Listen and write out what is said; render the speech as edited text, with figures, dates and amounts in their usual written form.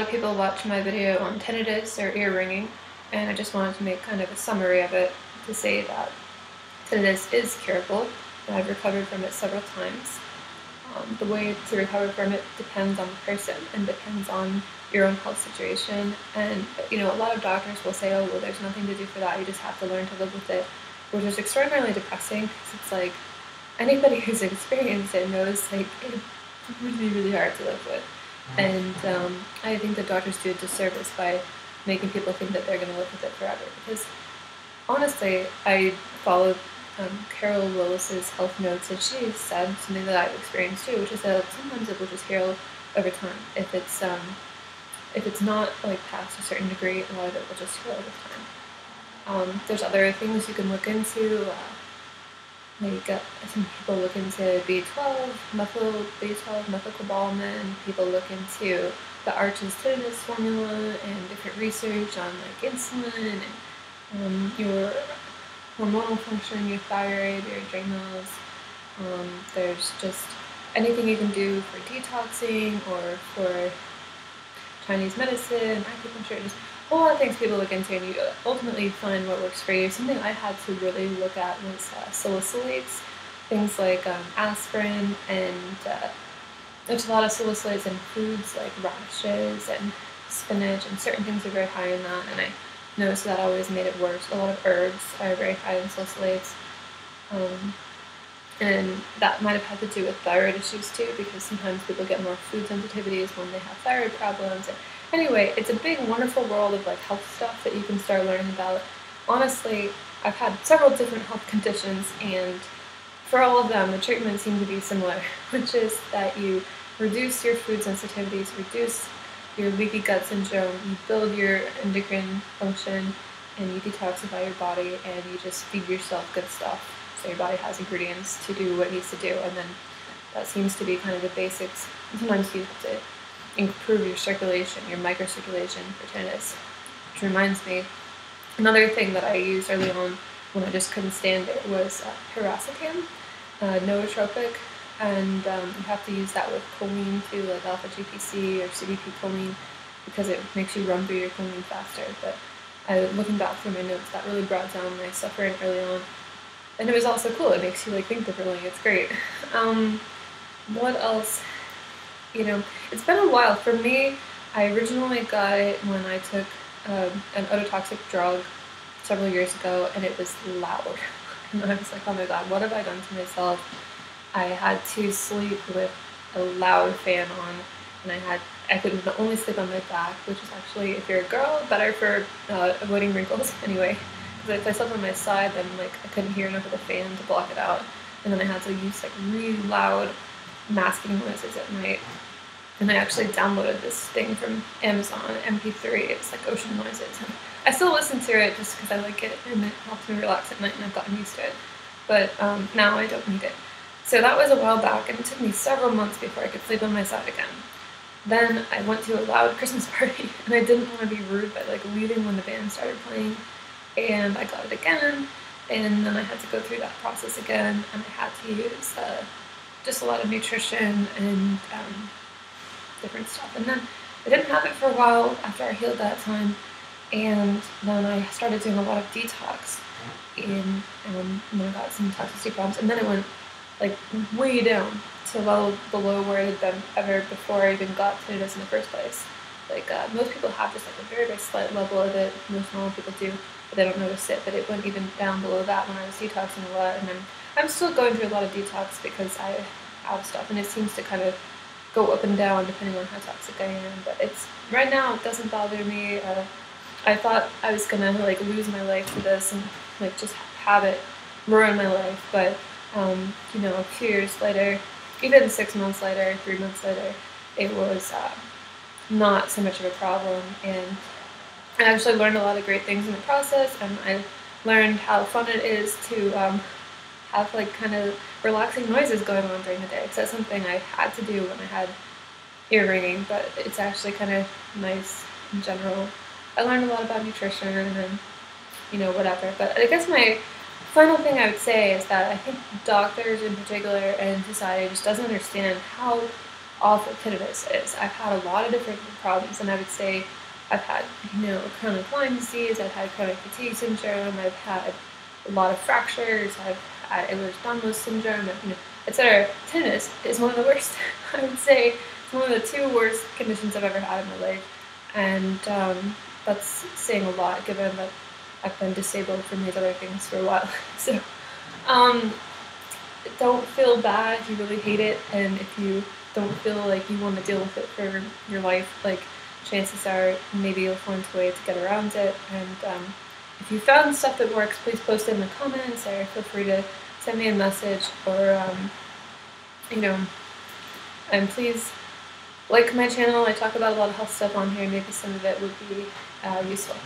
A lot of people watch my video on tinnitus or ear ringing, and I just wanted to make kind of a summary of it to say that tinnitus is curable, and I've recovered from it several times. The way to recover from it depends on the person and depends on your own health situation. And a lot of doctors will say, "Oh, well, there's nothing to do for that. You just have to learn to live with it," which is extraordinarily depressing because it's like anybody who's experienced it knows like it's really, really hard to live with. And I think the doctors do a disservice by making people think that they're going to live with it forever. Because honestly, I followed Carol Willis's health notes, and she said something that I've experienced too, which is that sometimes it will just heal over time. If it's not like past a certain degree, a lot of it will just heal over time. There's other things you can look into. Some people look into B12, methylcobalamin. People look into the Arch's tinnitus formula and different research on like insulin and your hormonal function, your thyroid, your adrenals. There's just anything you can do for detoxing or for Chinese medicine, acupuncture, just a whole lot of things people look into, and you ultimately find what works for you. Something I had to really look at was salicylates, things like aspirin, and there's a lot of salicylates in foods like radishes and spinach, and certain things are very high in that, and I noticed that always made it worse. A lot of herbs are very high in salicylates. And that might have had to do with thyroid issues too, because sometimes people get more food sensitivities when they have thyroid problems. And anyway, it's a big, wonderful world of like health stuff that you can start learning about. Honestly, I've had several different health conditions, and for all of them, the treatments seem to be similar, which is that you reduce your food sensitivities, reduce your leaky gut syndrome, you build your endocrine function, and you detoxify your body, and you just feed yourself good stuff. So your body has ingredients to do what it needs to do, and then that seems to be kind of the basics. Sometimes you have to improve your circulation, your microcirculation for tinnitus. Which reminds me, another thing that I used early on when I just couldn't stand it was Piracetam, nootropic, and you have to use that with choline too, like alpha GPC or CDP choline, because it makes you run through your choline faster. But looking back through my notes, that really brought down my suffering early on. And it was also cool. It makes you like think differently. It's great. What else? It's been a while. For me, I originally got it when I took an ototoxic drug several years ago, and it was loud. And I was like, oh my god, what have I done to myself? I had to sleep with a loud fan on, and I could only sleep on my back, which is actually, if you're a girl, better for avoiding wrinkles anyway. Because if I slept on my side, then like I couldn't hear enough of the fan to block it out, and then I had to use like really loud masking noises at night. And I actually downloaded this thing from Amazon, MP3. It's like ocean noises. And I still listen to it just because I like it, and it helps me relax at night, and I've gotten used to it. But now I don't need it. So that was a while back, and it took me several months before I could sleep on my side again. Then I went to a loud Christmas party, and I didn't want to be rude by like leaving when the band started playing. And I got it again, and then I had to go through that process again, and I had to use just a lot of nutrition and different stuff. And then I didn't have it for a while after I healed that time, and then I started doing a lot of detox, and then I got some toxicity problems, and then it went like way down to a level below where it had been ever before I even got tinnitus in the first place. Like most people have just like a very, very slight level of it. Most normal people do, but they don't notice it. But it went even down below that when I was detoxing a lot, and I'm still going through a lot of detox because I have stuff, and it seems to kind of go up and down depending on how toxic I am. But it's right now it doesn't bother me. I thought I was gonna like lose my life to this and like just have it ruin my life, but a few years later, even 6 months later, 3 months later, it was not so much of a problem, and I actually learned a lot of great things in the process, and I learned how fun it is to have like kind of relaxing noises going on during the day, because that's something I had to do when I had ear ringing, but it's actually kind of nice in general. I learned a lot about nutrition and whatever, but I guess my final thing I would say is that I think doctors in particular and society just doesn't understand how awful tinnitus is. I've had a lot of different problems, and I would say I've had, chronic Lyme disease, I've had chronic fatigue syndrome, I've had a lot of fractures, I've had Ehlers-Danlos syndrome, etc. Tinnitus is one of the worst. I would say it's one of the 2 worst conditions I've ever had in my life, and that's saying a lot given that I've been disabled from these other things for a while. So don't feel bad if you really hate it, and if you don't feel like you want to deal with it for your life, like, chances are maybe you'll find a way to get around it. And if you found stuff that works, please post it in the comments, or feel free to send me a message, or and please like my channel. I talk about a lot of health stuff on here. Maybe some of it would be useful.